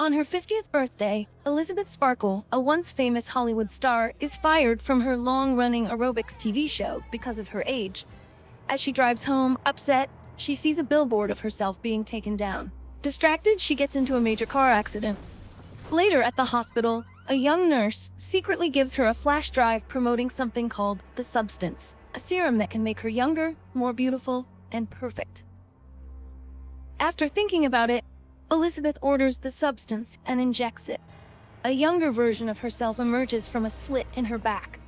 On her 50th birthday, Elizabeth Sparkle, a once famous Hollywood star, is fired from her long-running aerobics TV show because of her age. As she drives home, upset, she sees a billboard of herself being taken down. Distracted, she gets into a major car accident. Later at the hospital, a young nurse secretly gives her a flash drive promoting something called the substance, a serum that can make her younger, more beautiful, and perfect. After thinking about it, Elizabeth orders the substance and injects it. A younger version of herself emerges from a slit in her back.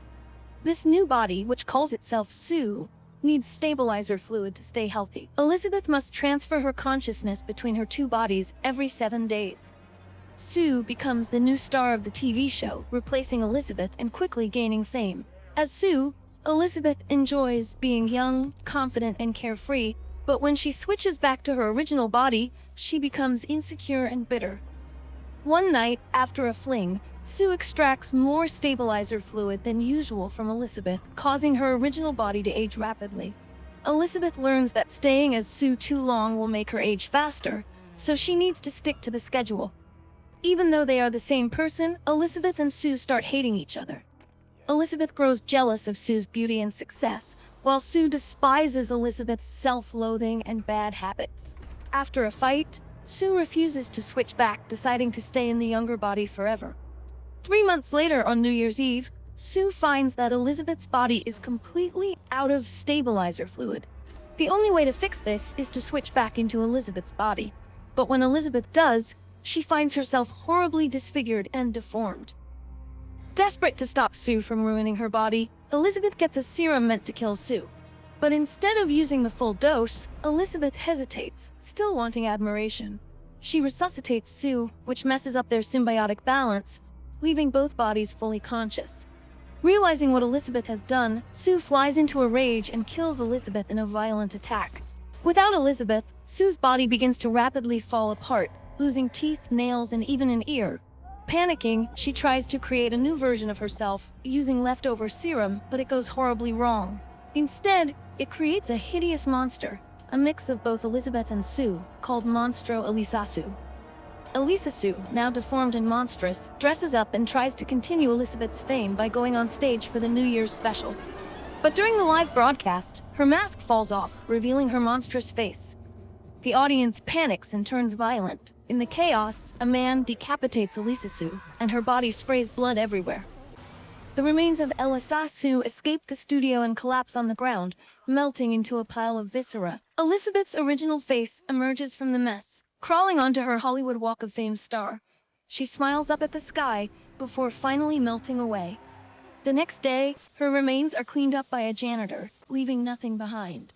This new body, which calls itself Sue, needs stabilizer fluid to stay healthy. Elizabeth must transfer her consciousness between her two bodies every 7 days. Sue becomes the new star of the TV show, replacing Elizabeth and quickly gaining fame. As Sue, Elizabeth enjoys being young, confident, and carefree, but when she switches back to her original body, she becomes insecure and bitter. One night, after a fling, Sue extracts more stabilizer fluid than usual from Elizabeth, causing her original body to age rapidly. Elizabeth learns that staying as Sue too long will make her age faster, so she needs to stick to the schedule. Even though they are the same person, Elizabeth and Sue start hating each other. Elizabeth grows jealous of Sue's beauty and success, while Sue despises Elizabeth's self-loathing and bad habits. After a fight, Sue refuses to switch back, deciding to stay in the younger body forever. 3 months later, on New Year's Eve, Sue finds that Elizabeth's body is completely out of stabilizer fluid. The only way to fix this is to switch back into Elizabeth's body. But when Elizabeth does, she finds herself horribly disfigured and deformed. Desperate to stop Sue from ruining her body, Elizabeth gets a serum meant to kill Sue. But instead of using the full dose, Elizabeth hesitates, still wanting admiration. She resuscitates Sue, which messes up their symbiotic balance, leaving both bodies fully conscious. Realizing what Elizabeth has done, Sue flies into a rage and kills Elizabeth in a violent attack. Without Elizabeth, Sue's body begins to rapidly fall apart, losing teeth, nails, and even an ear. Panicking, she tries to create a new version of herself, using leftover serum, but it goes horribly wrong. Instead, it creates a hideous monster, a mix of both Elizabeth and Sue, called Monstro Elisasu. Elisasu, now deformed and monstrous, dresses up and tries to continue Elizabeth's fame by going on stage for the New Year's special. But during the live broadcast, her mask falls off, revealing her monstrous face. The audience panics and turns violent. In the chaos, a man decapitates Elisasu, and her body sprays blood everywhere. The remains of Elisasu escape the studio and collapse on the ground, melting into a pile of viscera. Elizabeth's original face emerges from the mess, crawling onto her Hollywood Walk of Fame star. She smiles up at the sky before finally melting away. The next day, her remains are cleaned up by a janitor, leaving nothing behind.